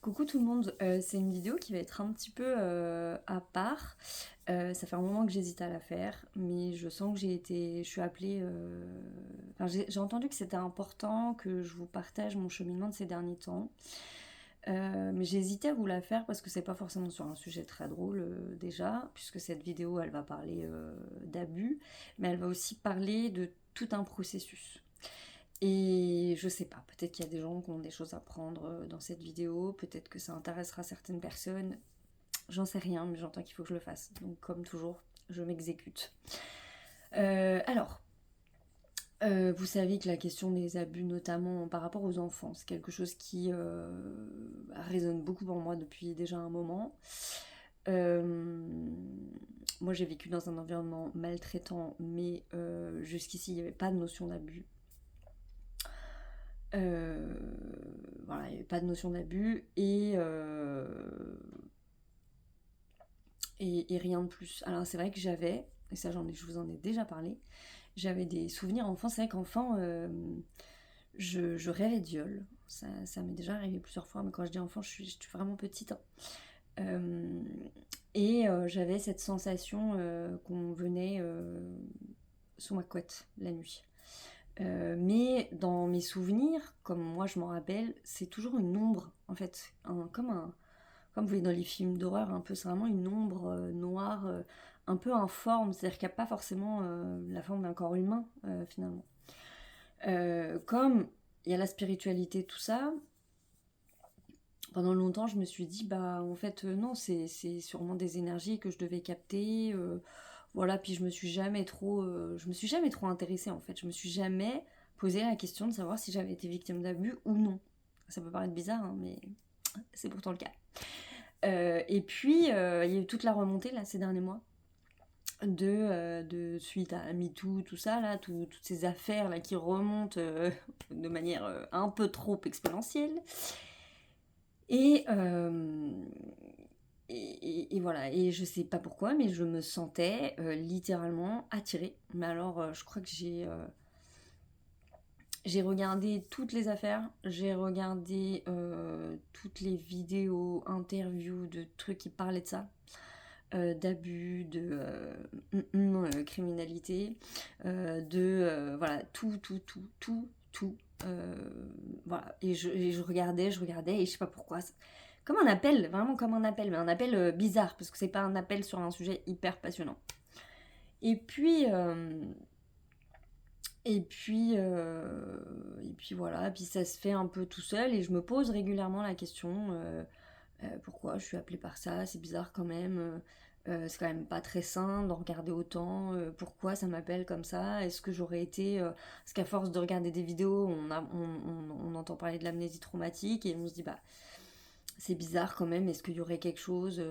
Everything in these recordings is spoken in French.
Coucou tout le monde, c'est une vidéo qui va être un petit peu à part. Ça fait un moment que j'hésite à la faire, mais je sens que je suis appelée. Enfin, j'ai entendu que c'était important que je vous partage mon cheminement de ces derniers temps. Mais j'ai hésité à vous la faire parce que c'est pas forcément sur un sujet très drôle déjà, puisque cette vidéo elle va parler d'abus, mais elle va aussi parler de tout un processus. Et je sais pas, peut-être qu'il y a des gens qui ont des choses à prendre dans cette vidéo, peut-être que ça intéressera certaines personnes, j'en sais rien, mais j'entends qu'il faut que je le fasse. Donc comme toujours, je m'exécute. Alors, vous savez que la question des abus, notamment par rapport aux enfants, c'est quelque chose qui résonne beaucoup pour moi depuis déjà un moment. Euh, Moi j'ai vécu dans un environnement maltraitant, mais jusqu'ici il n'y avait pas de notion d'abus. Euh, voilà, il n'y avait pas de notion d'abus et rien de plus. Alors c'est vrai que j'avais, et ça je vous en ai déjà parlé, j'avais des souvenirs enfants. C'est vrai qu'enfant, je rêvais de viol. Ça m'est déjà arrivé plusieurs fois, mais quand je dis enfant, je suis vraiment petite, hein. Euh, J'avais cette sensation qu'on venait sous ma couette la nuit. Mais dans mes souvenirs, comme moi je m'en rappelle, c'est toujours une ombre, en fait, comme vous voyez dans les films d'horreur, un peu, c'est vraiment une ombre noire, un peu informe, c'est-à-dire qu'il n'y a pas forcément la forme d'un corps humain, finalement. Comme il y a la spiritualité, tout ça, pendant longtemps je me suis dit, bah en fait, non, c'est sûrement des énergies que je devais capter, voilà, puis je me suis jamais trop intéressée en fait. Je me suis jamais posé la question de savoir si j'avais été victime d'abus ou non. Ça peut paraître bizarre, hein, mais c'est pourtant le cas. Et puis, il y a eu toute la remontée là ces derniers mois de suite à MeToo, tout ça là, toutes ces affaires là qui remontent de manière un peu trop exponentielle. Et, euh, et voilà, et je sais pas pourquoi, mais je me sentais littéralement attirée. Mais alors, je crois que j'ai regardé toutes les affaires, j'ai regardé toutes les vidéos, interviews de trucs qui parlaient de ça, d'abus, de criminalité, voilà, tout. Voilà, et je regardais, et je sais pas pourquoi. Comme un appel, vraiment comme un appel, mais un appel bizarre, parce que c'est pas un appel sur un sujet hyper passionnant. Et puis, euh, et puis voilà, puis ça se fait un peu tout seul, et je me pose régulièrement la question pourquoi je suis appelée par ça, c'est bizarre quand même. C'est quand même pas très sain d'en regarder autant. Pourquoi ça m'appelle comme ça? Est-ce que j'aurais été. Parce qu'à force de regarder des vidéos, on entend parler de l'amnésie traumatique et on se dit, bah, c'est bizarre quand même, est-ce qu'il y aurait quelque chose,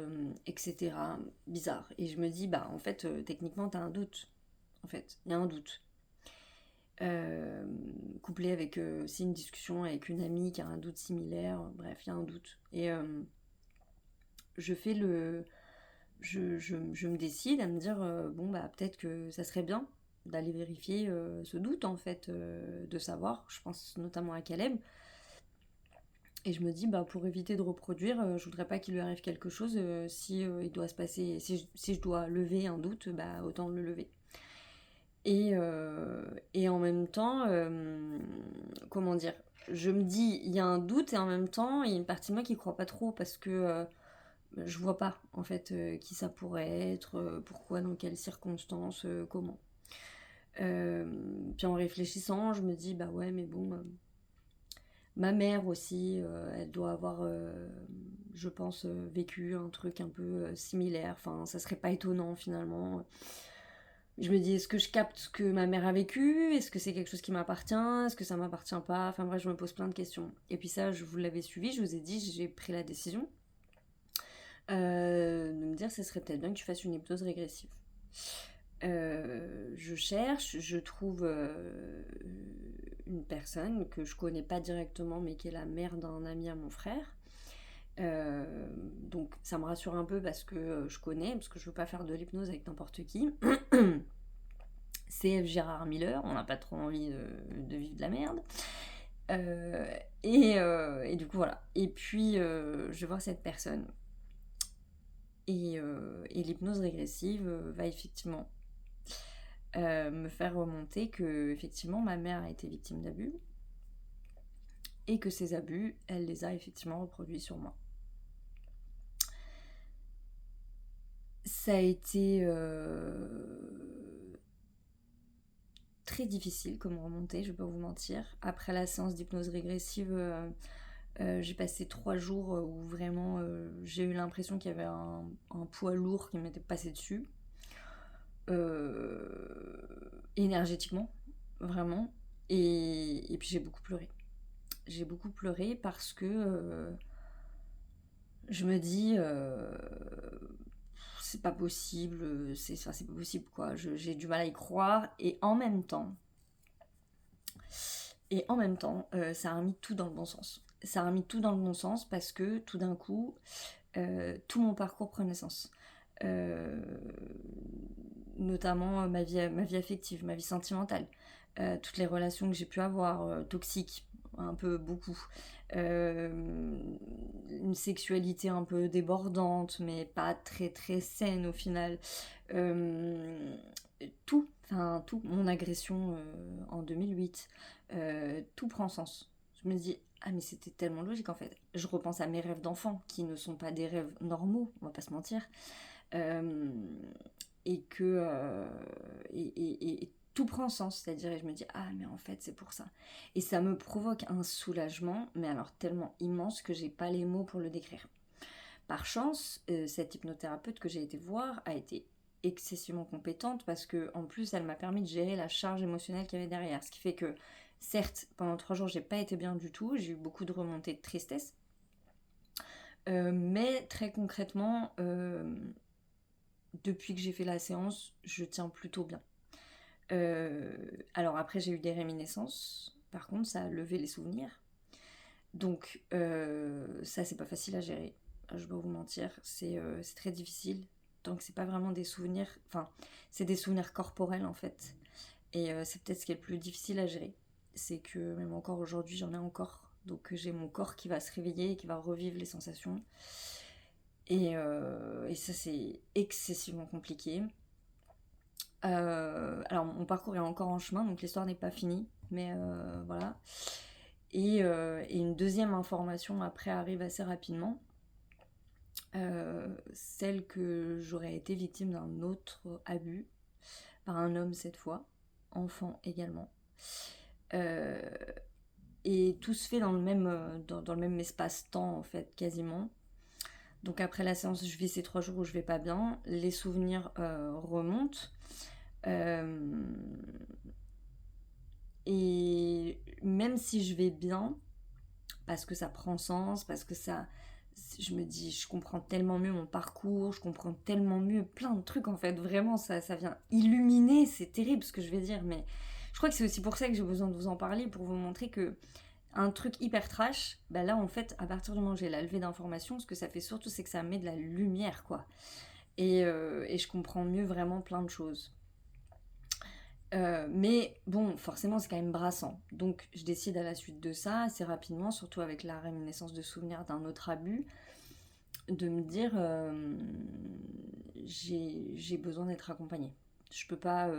etc. Bizarre. Et je me dis, bah, en fait, techniquement, t'as un doute. En fait, il y a un doute. Euh, Couplé avec aussi une discussion avec une amie qui a un doute similaire. Bref, il y a un doute. Et je fais le. Je me décide à me dire, bon, bah, peut-être que ça serait bien d'aller vérifier ce doute, en fait, de savoir. Je pense notamment à Caleb. Et je me dis, bah, pour éviter de reproduire, je voudrais pas qu'il lui arrive quelque chose si il doit se passer. Si je dois lever un doute, bah, autant le lever. Et en même temps, comment dire, je me dis, il y a un doute et en même temps, il y a une partie de moi qui croit pas trop parce que je vois pas en fait qui ça pourrait être, pourquoi, dans quelles circonstances, comment. Euh, Puis en réfléchissant, je me dis, bah ouais, mais bon, ma mère aussi, elle doit avoir, je pense, vécu un truc un peu similaire. Enfin, ça serait pas étonnant finalement. Je me dis, est-ce que je capte ce que ma mère a vécu? Est-ce que c'est quelque chose qui m'appartient? Est-ce que ça m'appartient pas? Enfin bref, je me pose plein de questions. Et puis ça, je vous l'avais suivi, je vous ai dit, j'ai pris la décision de me dire, ce serait peut-être bien que tu fasses une hypnose régressive. Je cherche, je trouve une personne que je connais pas directement, mais qui est la mère d'un ami à mon frère. Donc ça me rassure un peu parce que je connais, parce que je veux pas faire de l'hypnose avec n'importe qui. CF Gérard Miller, on n'a pas trop envie de vivre de la merde. Euh, et du coup, voilà. Et puis, je vais voir cette personne. Et l'hypnose régressive va effectivement me faire remonter que, effectivement, ma mère a été victime d'abus et que ces abus, elle les a effectivement reproduits sur moi. Ça a été très difficile comme remontée, je vais pas vous mentir. Après la séance d'hypnose régressive, j'ai passé 3 jours où vraiment j'ai eu l'impression qu'il y avait un poids lourd qui m'était passé dessus. Énergétiquement, vraiment. Et puis j'ai beaucoup pleuré. J'ai beaucoup pleuré parce que je me dis c'est pas possible, c'est pas possible quoi. J'ai du mal à y croire et en même temps, ça a remis tout dans le bon sens. Ça a remis tout dans le bon sens parce que tout d'un coup, tout mon parcours prenait sens. Euh, Notamment ma vie affective, ma vie sentimentale, toutes les relations que j'ai pu avoir, toxiques, un peu beaucoup, euh, une sexualité un peu débordante, mais pas très très saine au final. Euh, tout, mon agression en 2008, tout prend sens. Je me dis, ah mais c'était tellement logique en fait. Je repense à mes rêves d'enfant, qui ne sont pas des rêves normaux, on va pas se mentir. Euh, et que et tout prend sens, c'est-à-dire et je me dis ah mais en fait c'est pour ça et ça me provoque un soulagement mais alors tellement immense que j'ai pas les mots pour le décrire. Par chance, cette hypnothérapeute que j'ai été voir a été excessivement compétente parce que en plus elle m'a permis de gérer la charge émotionnelle qu'il y avait derrière, ce qui fait que certes pendant 3 jours j'ai pas été bien du tout, j'ai eu beaucoup de remontées de tristesse, mais très concrètement depuis que j'ai fait la séance, je tiens plutôt bien. Alors après, j'ai eu des réminiscences. Par contre, ça a levé les souvenirs. Donc ça, c'est pas facile à gérer. Je vais pas vous mentir, c'est très difficile. Donc c'est pas vraiment des souvenirs. Enfin, c'est des souvenirs corporels en fait. Et c'est peut-être ce qui est le plus difficile à gérer. C'est que même encore aujourd'hui, j'en ai encore. Donc j'ai mon corps qui va se réveiller et qui va revivre les sensations. Et ça, c'est excessivement compliqué. Alors, mon parcours est encore en chemin, donc l'histoire n'est pas finie, mais voilà. Et une deuxième information après arrive assez rapidement, celle que j'aurais été victime d'un autre abus, par un homme cette fois, enfant également. Euh, et tout se fait dans le même espace-temps, en fait, quasiment. Donc après la séance, je vis ces 3 jours où je vais pas bien, les souvenirs remontent. Euh, et même si je vais bien, parce que ça prend sens, parce que ça, je me dis, je comprends tellement mieux mon parcours, je comprends tellement mieux plein de trucs en fait, vraiment, ça vient illuminer, c'est terrible ce que je vais dire, mais je crois que c'est aussi pour ça que j'ai besoin de vous en parler, pour vous montrer que un truc hyper trash, bah là en fait, à partir du moment où j'ai la levée d'informations, ce que ça fait surtout, c'est que ça met de la lumière, quoi. Et je comprends mieux vraiment plein de choses. Mais bon, forcément, c'est quand même brassant. Donc, je décide à la suite de ça, assez rapidement, surtout avec la réminiscence de souvenirs d'un autre abus, de me dire j'ai besoin d'être accompagnée. Je peux pas,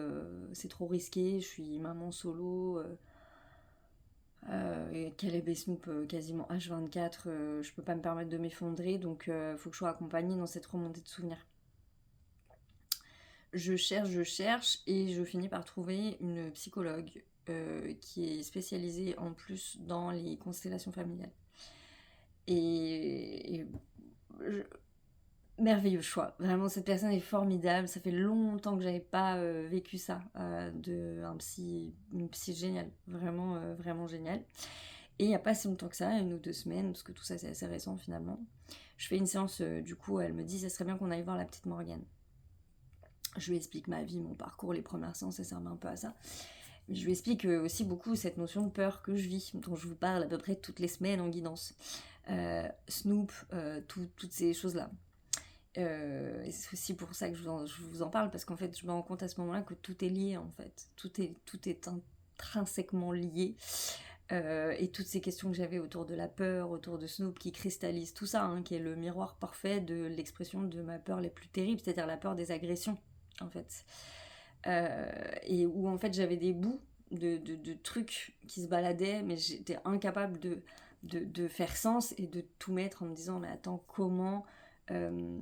c'est trop risqué, je suis maman solo, et Caleb et Snoop quasiment H24, je peux pas me permettre de m'effondrer, donc faut que je sois accompagnée dans cette remontée de souvenirs. Je cherche et je finis par trouver une psychologue qui est spécialisée en plus dans les constellations familiales. Et je- merveilleux choix. Vraiment, cette personne est formidable. Ça fait longtemps que j'avais pas vécu ça, une psy géniale. Vraiment, vraiment géniale. Et il n'y a pas si longtemps que ça, 1 ou 2 semaines, parce que tout ça c'est assez récent finalement, je fais une séance, du coup elle me dit ça serait bien qu'on aille voir la petite Morgane. Je lui explique ma vie, mon parcours, les premières séances, ça servait un peu à ça. Mais je lui explique aussi beaucoup cette notion de peur que je vis, dont je vous parle à peu près toutes les semaines en guidance. Snoop, toutes ces choses-là. Et c'est aussi pour ça que je vous en parle, parce qu'en fait, je me rends compte à ce moment-là que tout est lié, en fait. Tout est intrinsèquement lié. et toutes ces questions que j'avais autour de la peur, autour de Snoop, qui cristallise tout ça, hein, qui est le miroir parfait de l'expression de ma peur les plus terribles, c'est-à-dire la peur des agressions, en fait. Et où, en fait, j'avais des bouts de trucs qui se baladaient, mais j'étais incapable de faire sens et de tout mettre en me disant, mais attends, comment... en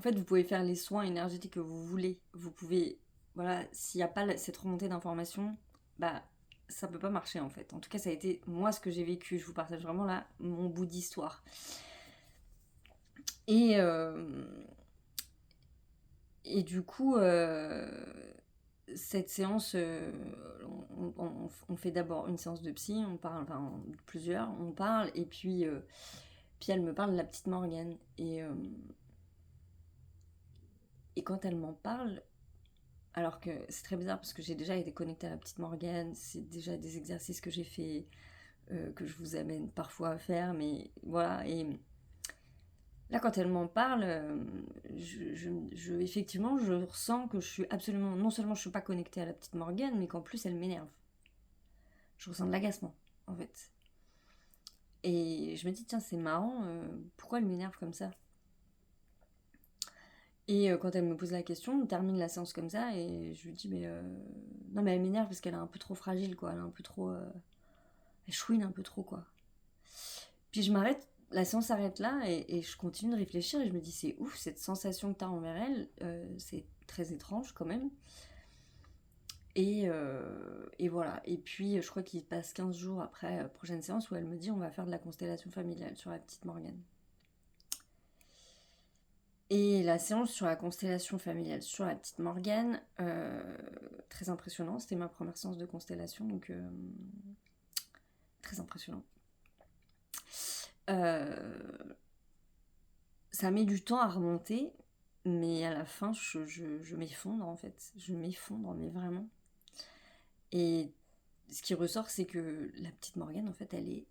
fait, vous pouvez faire les soins énergétiques que vous voulez. Vous pouvez... Voilà, s'il n'y a pas cette remontée d'informations, bah, ça peut pas marcher, en fait. En tout cas, ça a été, moi, ce que j'ai vécu. Je vous partage vraiment, là, mon bout d'histoire. Et du coup, cette séance, on fait d'abord une séance de psy, on parle, enfin, plusieurs, on parle, et puis elle me parle de la petite Morgane. Et quand elle m'en parle, alors que c'est très bizarre parce que j'ai déjà été connectée à la petite Morgane, c'est déjà des exercices que j'ai fait, que je vous amène parfois à faire, mais voilà. Et là, quand elle m'en parle, effectivement, je ressens que je suis absolument, non seulement je suis pas connectée à la petite Morgane, mais qu'en plus elle m'énerve. Je ressens de l'agacement, en fait. Et je me dis, tiens, c'est marrant, pourquoi elle m'énerve comme ça? Et quand elle me pose la question, on termine la séance comme ça, et je lui dis, mais non, mais elle m'énerve parce qu'elle est un peu trop fragile, quoi. Elle est un peu trop. Elle chouine un peu trop, quoi. Puis je m'arrête, la séance s'arrête là, et je continue de réfléchir, et je me dis, c'est ouf, cette sensation que t'as envers elle, c'est très étrange quand même. Et voilà. Et puis, je crois qu'il passe 15 jours après la prochaine séance où elle me dit, on va faire de la constellation familiale sur la petite Morgane. Et la séance sur la constellation familiale sur la petite Morgane, très impressionnant. C'était ma première séance de constellation, donc très impressionnant. Ça met du temps à remonter, mais à la fin, je m'effondre, en fait. Je m'effondre, mais vraiment. Et ce qui ressort, c'est que la petite Morgane, en fait, elle est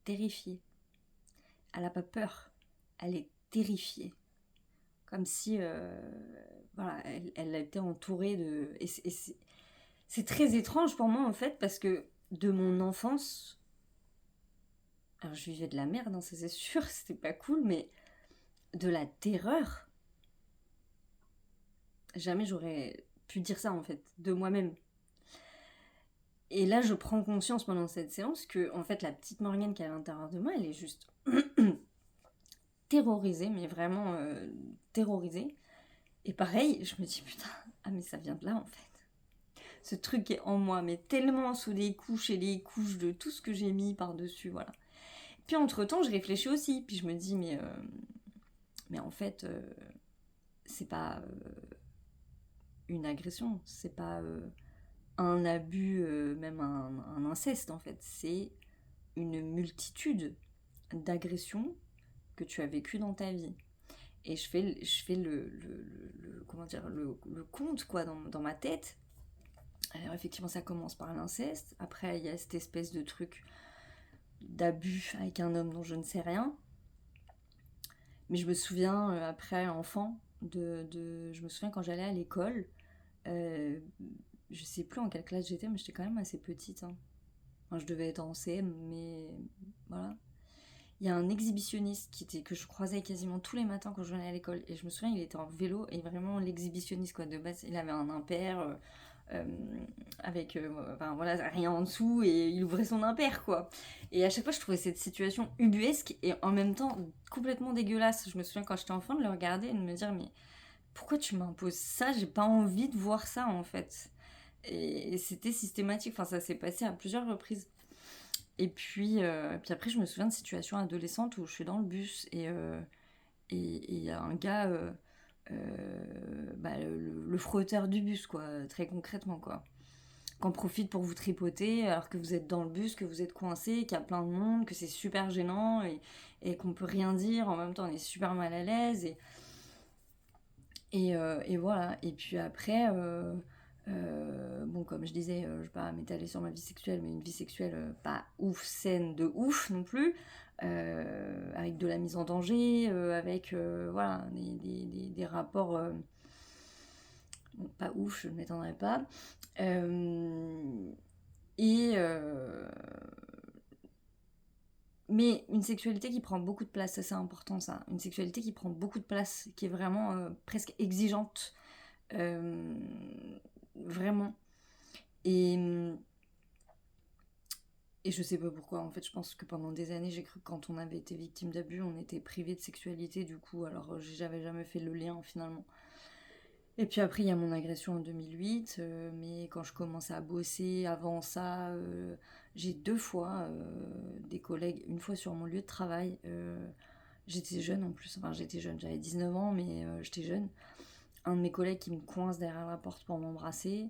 terrifiée. Elle n'a pas peur. Elle est terrifiée. Comme si, voilà, elle était entourée de... Et c'est très étrange pour moi, en fait, parce que de mon enfance... Alors, je vivais de la merde, hein, ça c'est sûr, c'était pas cool, mais de la terreur... Jamais j'aurais pu dire ça, en fait, de moi-même. Et là, je prends conscience pendant cette séance que, en fait, la petite Morgane qui est à l'intérieur de moi, elle est juste terrorisée, mais vraiment terrorisée. Et pareil, je me dis, putain, ah mais ça vient de là, en fait. Ce truc qui est en moi, mais tellement sous les couches et les couches de tout ce que j'ai mis par-dessus, voilà. Puis entre-temps, je réfléchis aussi, puis je me dis, mais en fait, c'est pas une agression, c'est pas un abus, même un inceste, en fait. C'est une multitude d'agressions que tu as vécues dans ta vie. Et je fais comment dire, le compte, quoi, dans ma tête. Alors effectivement, ça commence par l'inceste. Après, il y a cette espèce de truc d'abus avec un homme dont je ne sais rien. Mais je me souviens, après, enfant, je me souviens quand j'allais à l'école, je sais plus en quelle classe j'étais, mais j'étais quand même assez petite. Hein. Enfin, je devais être en CM, mais voilà. Il y a un exhibitionniste que je croisais quasiment tous les matins quand je venais à l'école. Et je me souviens, il était en vélo, et vraiment l'exhibitionniste, quoi. De base, il avait un impair... avec enfin, voilà, rien en dessous, et il ouvrait son impair, quoi. Et à chaque fois, je trouvais cette situation ubuesque et en même temps complètement dégueulasse. Je me souviens quand j'étais enfant de le regarder et de me dire, mais pourquoi tu m'imposes ça? J'ai pas envie de voir ça, en fait. Et c'était systématique, enfin ça s'est passé à plusieurs reprises. Et puis après, je me souviens de situations adolescentes où je suis dans le bus, et il y a un gars, le frotteur du bus, quoi, très concrètement, quoi, qu'on profite pour vous tripoter alors que vous êtes dans le bus, que vous êtes coincé, qu'il y a plein de monde, que c'est super gênant, et qu'on peut rien dire, en même temps on est super mal à l'aise, et voilà. Et puis après, bon, comme je disais, je vais pas m'étaler sur ma vie sexuelle, mais une vie sexuelle pas ouf, saine de ouf non plus, avec de la mise en danger, avec voilà, des rapports Bon, pas ouf, je ne m'étendrai pas. Euh, et... Mais une sexualité qui prend beaucoup de place, ça c'est important ça. Une sexualité qui prend beaucoup de place, qui est vraiment presque exigeante. Euh, Vraiment. Et, et je sais pas pourquoi, en fait, je pense que pendant des années, j'ai cru que quand on avait été victime d'abus, on était privé de sexualité, du coup, alors j'avais jamais fait le lien finalement. Et puis après, il y a mon agression en 2008, mais quand je commençais à bosser, avant ça, j'ai 2 fois des collègues, une fois sur mon lieu de travail, j'étais jeune en plus, enfin j'étais jeune, j'avais 19 ans, mais j'étais jeune. Un de mes collègues qui me coince derrière la porte pour m'embrasser.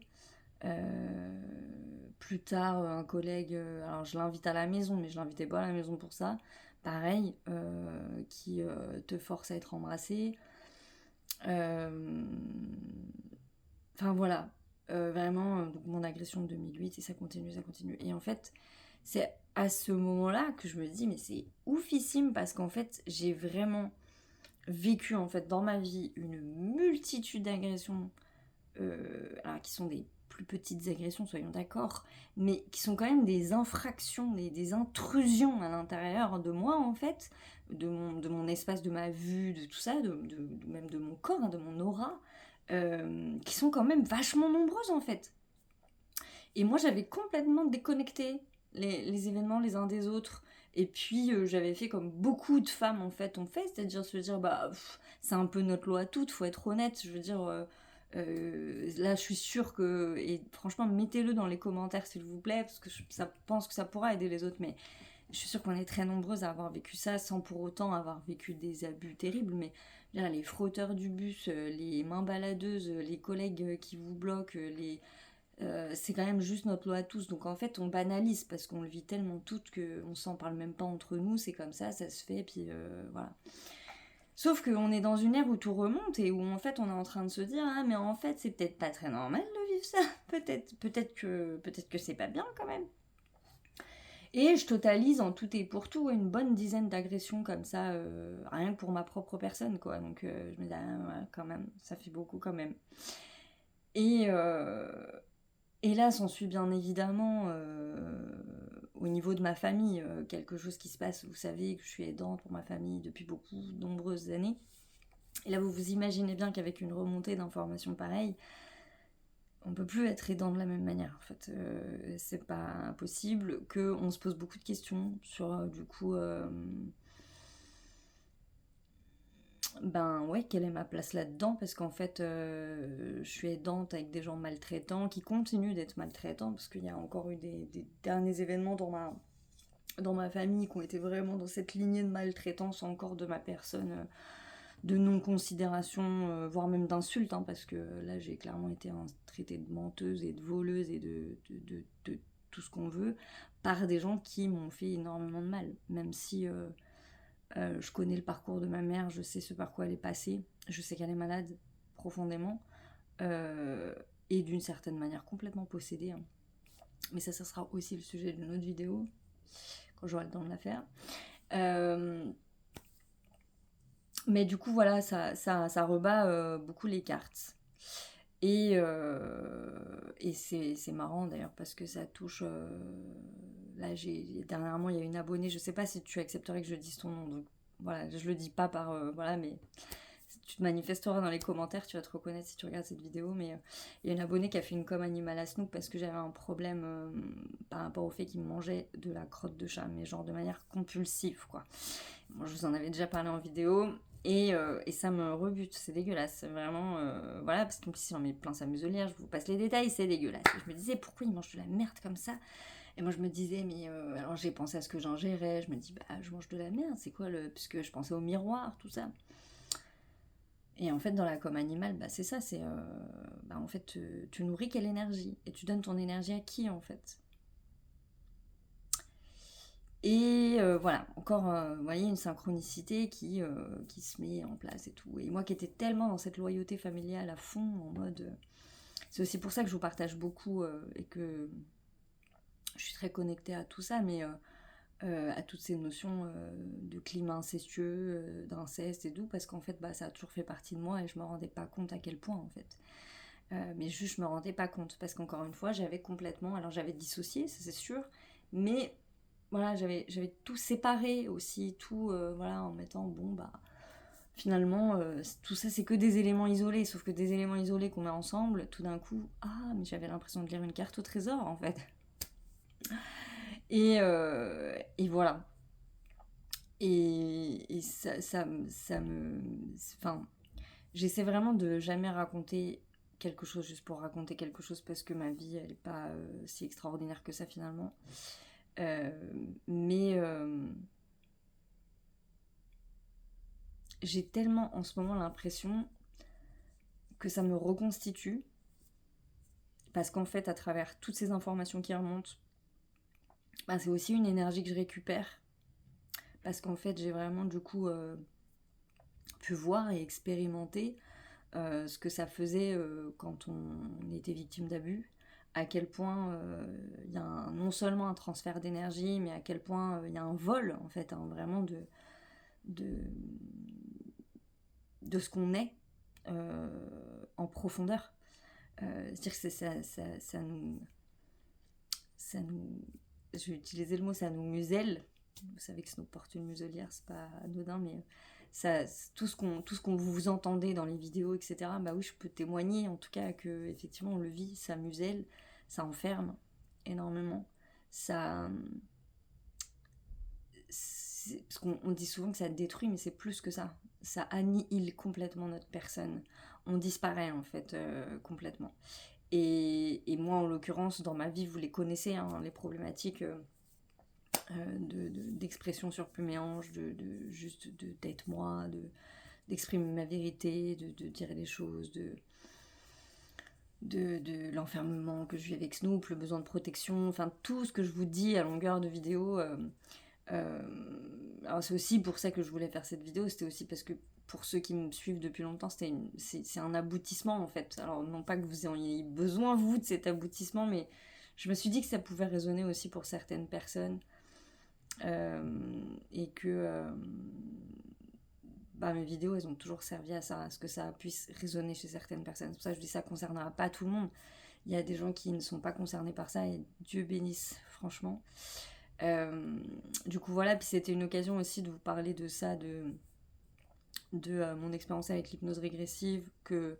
Euh, Plus tard, un collègue, alors je l'invite à la maison, mais je l'invitais pas à la maison pour ça. Pareil, qui te force à être embrassé. Euh, Enfin voilà, vraiment, donc mon agression de 2008, et ça continue, ça continue. Et en fait, c'est à ce moment-là que je me dis, mais c'est oufissime parce qu'en fait, j'ai vraiment vécu en fait dans ma vie une multitude d'agressions, alors qui sont des plus petites agressions, soyons d'accord, mais qui sont quand même des infractions, des intrusions à l'intérieur de moi en fait, de mon espace, de ma vue, de tout ça, même de mon corps, hein, de mon aura, qui sont quand même vachement nombreuses en fait. Et moi j'avais complètement déconnecté les événements les uns des autres. Et puis j'avais fait comme beaucoup de femmes en fait ont fait, c'est-à-dire se dire bah c'est un peu notre loi à toutes, faut être honnête, je veux dire là je suis sûre que, et franchement mettez-le dans les commentaires s'il vous plaît, parce que ça pense que ça pourra aider les autres, mais je suis sûre qu'on est très nombreuses à avoir vécu ça sans pour autant avoir vécu des abus terribles, mais là, les frotteurs du bus, les mains baladeuses, les collègues qui vous bloquent, c'est quand même juste notre loi à tous. Donc en fait, on banalise parce qu'on le vit tellement toutes qu'on s'en parle même pas entre nous. C'est comme ça se fait, puis voilà. Sauf qu'on est dans une ère où tout remonte et où en fait on est en train de se dire ah mais en fait c'est peut-être pas très normal de vivre ça. Peut-être que c'est pas bien quand même. Et je totalise en tout et pour tout une bonne dizaine d'agressions comme ça, rien que pour ma propre personne quoi. Donc je me dis ah, ouais, quand même, ça fait beaucoup quand même. Et, et là, s'ensuit bien évidemment au niveau de ma famille quelque chose qui se passe. Vous savez que je suis aidante pour ma famille depuis beaucoup, de nombreuses années. Et là, vous vous imaginez bien qu'avec une remontée d'informations pareilles, on peut plus être aidant de la même manière. En fait, c'est pas possible. Qu'on se pose beaucoup de questions sur du coup. Ben ouais, quelle est ma place là-dedans? Parce qu'en fait, je suis aidante avec des gens maltraitants qui continuent d'être maltraitants parce qu'il y a encore eu des derniers événements dans ma famille qui ont été vraiment dans cette lignée de maltraitance encore de ma personne, de non-considération, voire même d'insulte, hein, parce que là j'ai clairement été traitée de menteuse et de voleuse et de tout ce qu'on veut par des gens qui m'ont fait énormément de mal, même si je connais le parcours de ma mère, je sais ce par quoi elle est passée, je sais qu'elle est malade profondément, euh, et d'une certaine manière complètement possédée, hein. Mais ça sera aussi le sujet d'une autre vidéo, quand j'aurai le temps de la faire. Euh, mais du coup, voilà, ça rebat beaucoup les cartes. Et c'est marrant d'ailleurs parce que ça touche. Là, dernièrement, il y a une abonnée, je sais pas si tu accepterais que je dise ton nom, donc voilà, je le dis pas par. Voilà, mais tu te manifesteras dans les commentaires, tu vas te reconnaître si tu regardes cette vidéo. Mais il y a une abonnée qui a fait une com animale à Snoop parce que j'avais un problème par rapport au fait qu'il mangeait de la crotte de chat, mais genre de manière compulsive, quoi. Moi, je vous en avais déjà parlé en vidéo. Et ça me rebute, c'est dégueulasse, vraiment, voilà, parce qu'en plus il en met plein sa muselière, je vous passe les détails, c'est dégueulasse. Et je me disais, pourquoi il mange de la merde comme ça? Et moi je me disais, mais alors j'ai pensé à ce que j'ingérais, je me dis, bah je mange de la merde, c'est quoi le... Puisque je pensais au miroir, tout ça. Et en fait dans la com animale, bah c'est ça, c'est... bah en fait, tu nourris quelle énergie? Et tu donnes ton énergie à qui en fait? Et voilà, encore, vous voyez, une synchronicité qui se met en place et tout. Et moi qui étais tellement dans cette loyauté familiale à fond, en mode... c'est aussi pour ça que je vous partage beaucoup et que je suis très connectée à tout ça, mais à toutes ces notions de climat incestueux, d'inceste et tout, parce qu'en fait, bah, ça a toujours fait partie de moi et je me rendais pas compte à quel point, en fait. Mais juste je me rendais pas compte parce qu'encore une fois j'avais complètement, alors j'avais dissocié, ça c'est sûr, mais voilà, j'avais tout séparé aussi, tout voilà, en mettant bon bah finalement tout ça c'est que des éléments isolés, sauf que des éléments isolés qu'on met ensemble, tout d'un coup, ah mais j'avais l'impression de lire une carte au trésor en fait. Et voilà. Et ça me. Enfin, j'essaie vraiment de jamais raconter quelque chose juste pour raconter quelque chose parce que ma vie, elle est pas si extraordinaire que ça finalement. Euh, mais j'ai tellement en ce moment l'impression que ça me reconstitue parce qu'en fait, à travers toutes ces informations qui remontent, bah, c'est aussi une énergie que je récupère parce qu'en fait, j'ai vraiment du coup pu voir et expérimenter ce que ça faisait quand on était victime d'abus, à quel point il y a non seulement un transfert d'énergie, mais à quel point il y a un vol, en fait, hein, vraiment de, de ce qu'on est en profondeur. C'est-à-dire que ça nous. Je vais utiliser le mot, ça nous muselle. Vous savez que Snow porte une muselière, c'est pas anodin, mais ça, tout ce qu'on vous entendez dans les vidéos, etc. Bah oui, je peux témoigner en tout cas que effectivement on le vit, ça muselle, ça enferme énormément, ça, parce qu'on dit souvent que ça détruit, mais c'est plus que ça. Ça annihile complètement notre personne. On disparaît en fait complètement. Et moi, en l'occurrence, dans ma vie, vous les connaissez, hein, les problématiques d'expression sur plume et hanche, juste d'être moi, d'exprimer ma vérité, de dire les choses, de l'enfermement que je vis avec Snoop, le besoin de protection, enfin tout ce que je vous dis à longueur de vidéo. Alors c'est aussi pour ça que je voulais faire cette vidéo, c'était aussi parce que pour ceux qui me suivent depuis longtemps, c'est un aboutissement en fait. Alors non pas que vous ayez besoin vous de cet aboutissement, mais je me suis dit que ça pouvait résonner aussi pour certaines personnes et que bah, mes vidéos elles ont toujours servi à ça, à ce que ça puisse résonner chez certaines personnes. C'est pour ça que je dis que ça ne concernera pas tout le monde. Il y a des gens qui ne sont pas concernés par ça et Dieu bénisse franchement. Du coup voilà, puis c'était une occasion aussi de vous parler de ça, de mon expérience avec l'hypnose régressive, que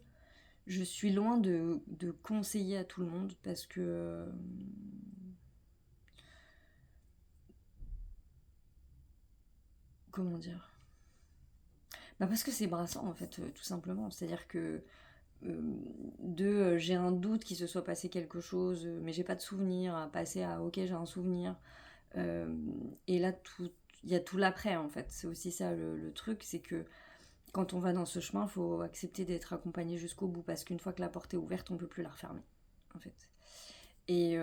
je suis loin de conseiller à tout le monde parce que comment dire, bah parce que c'est brassant en fait, tout simplement. C'est-à-dire que j'ai un doute qu'il se soit passé quelque chose, mais j'ai pas de souvenir, à passer à ok j'ai un souvenir. Et là il y a tout l'après en fait. C'est aussi ça le truc, c'est que quand on va dans ce chemin, il faut accepter d'être accompagné jusqu'au bout parce qu'une fois que la porte est ouverte, on peut plus la refermer en fait. Et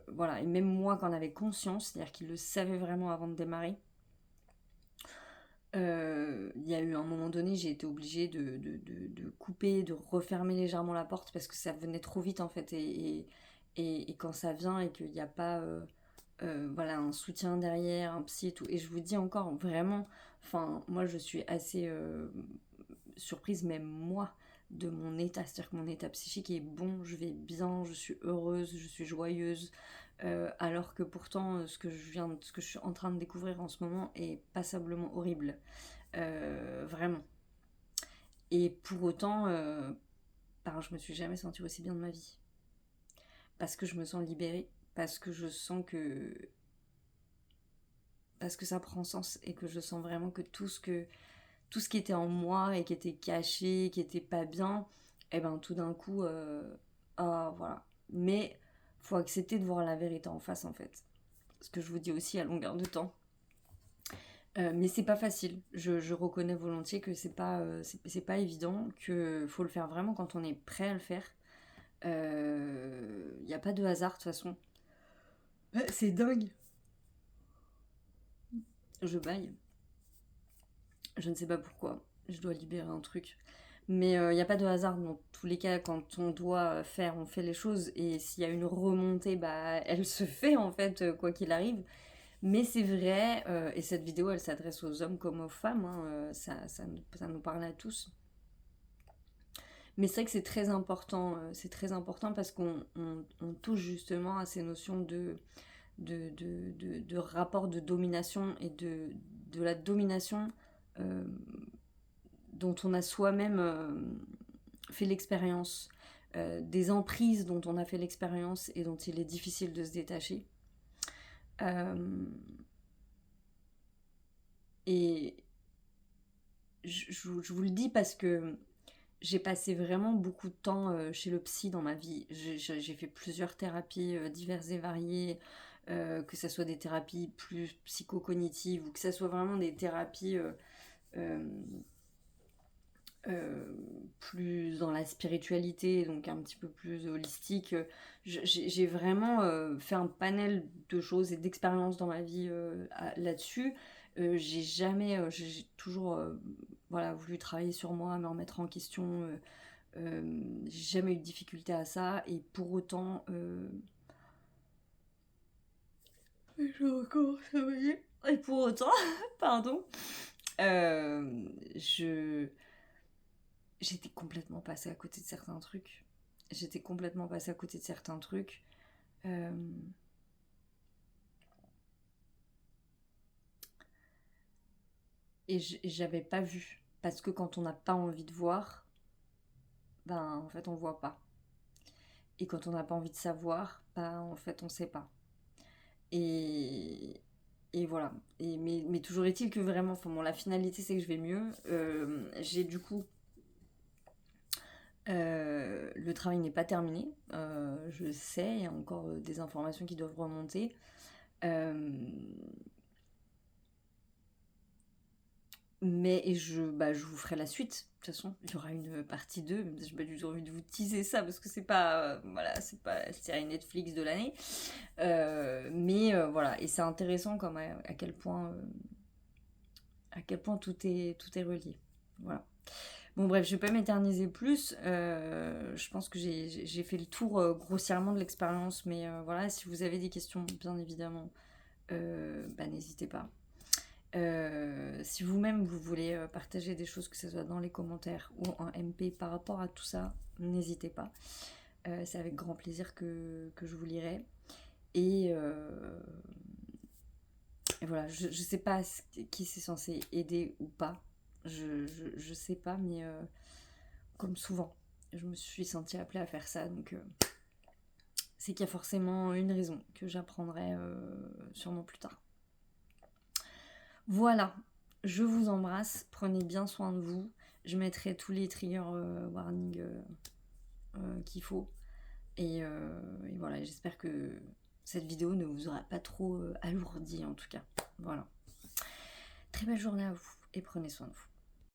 voilà, et même moi quand on avait conscience, c'est-à-dire qu'il le savait vraiment avant de démarrer, il y a eu un moment donné, j'ai été obligée de couper, de refermer légèrement la porte parce que ça venait trop vite en fait. Et quand ça vient et qu'il n'y a pas voilà, un soutien derrière, un psy et tout. Et je vous dis encore, vraiment, enfin, moi je suis assez surprise, même moi, de mon état. C'est-à-dire que mon état psychique est bon, je vais bien, je suis heureuse, je suis joyeuse. Alors que pourtant, ce que je suis en train de découvrir en ce moment est passablement horrible. Vraiment. Et pour autant, je me suis jamais sentie aussi bien de ma vie. Parce que je me sens libérée, parce que je sens que ça prend sens et que je sens vraiment que tout ce qui était en moi et qui était caché, qui était pas bien, et ben tout d'un coup, voilà. Mais faut accepter de voir la vérité en face en fait. Ce que je vous dis aussi à longueur de temps. Mais c'est pas facile. Je reconnais volontiers que c'est pas évident, que faut le faire vraiment quand on est prêt à le faire. Il n'y a pas de hasard de toute façon. C'est dingue. Je baille. Je ne sais pas pourquoi. Je dois libérer un truc. Mais il n'y a pas de hasard dans tous les cas. Quand on doit faire, on fait les choses. Et s'il y a une remontée, bah, elle se fait en fait, quoi qu'il arrive. Mais c'est vrai, et cette vidéo, elle s'adresse aux hommes comme aux femmes. Hein, ça nous parle à tous. Mais c'est vrai que c'est très important parce qu'on touche justement à ces notions de rapport de domination et de la domination euh, dont on a soi-même fait l'expérience, des emprises dont on a fait l'expérience et dont il est difficile de se détacher. Et je vous le dis parce que j'ai passé vraiment beaucoup de temps chez le psy dans ma vie. J'ai fait plusieurs thérapies diverses et variées, que ce soit des thérapies plus psychocognitives ou que ce soit vraiment des thérapies euh, plus dans la spiritualité, donc un petit peu plus holistique. J'ai vraiment fait un panel de choses et d'expériences dans ma vie là-dessus. J'ai toujours voilà, voulu travailler sur moi, me remettre en question. J'ai jamais eu de difficulté à ça et pour autant, je recommence à voyer. Et pour autant, pardon, je j'étais complètement passée à côté de certains trucs. J'étais complètement passée à côté de certains trucs. Euh, et j'avais pas vu. Parce que quand on n'a pas envie de voir, ben en fait on voit pas. Et quand on n'a pas envie de savoir, ben en fait on sait pas. Et, et voilà. Mais toujours est-il que vraiment, enfin bon, la finalité c'est que je vais mieux. J'ai du coup le travail n'est pas terminé, je sais, il y a encore des informations qui doivent remonter. Euh, mais je vous ferai la suite. De toute façon, il y aura une partie 2. J'ai pas du tout envie de vous teaser ça parce que c'est pas, voilà, c'est pas la série Netflix de l'année. Voilà, et c'est intéressant comme à quel point tout est relié. Voilà. Bon bref, je vais pas m'éterniser plus. Je pense que j'ai fait le tour grossièrement de l'expérience, mais voilà, si vous avez des questions, bien évidemment, n'hésitez pas. Si vous-même vous voulez partager des choses, que ce soit dans les commentaires ou en MP par rapport à tout ça, n'hésitez pas. C'est avec grand plaisir que je vous lirai. Et, et voilà, je sais pas qui c'est censé aider ou pas. Je sais pas, mais comme souvent, je me suis sentie appelée à faire ça, donc c'est qu'il y a forcément une raison que j'apprendrai sûrement plus tard. Voilà, je vous embrasse, prenez bien soin de vous. Je mettrai tous les trigger warnings qu'il faut. Et voilà, j'espère que cette vidéo ne vous aura pas trop alourdi en tout cas. Voilà. Très belle journée à vous et prenez soin de vous.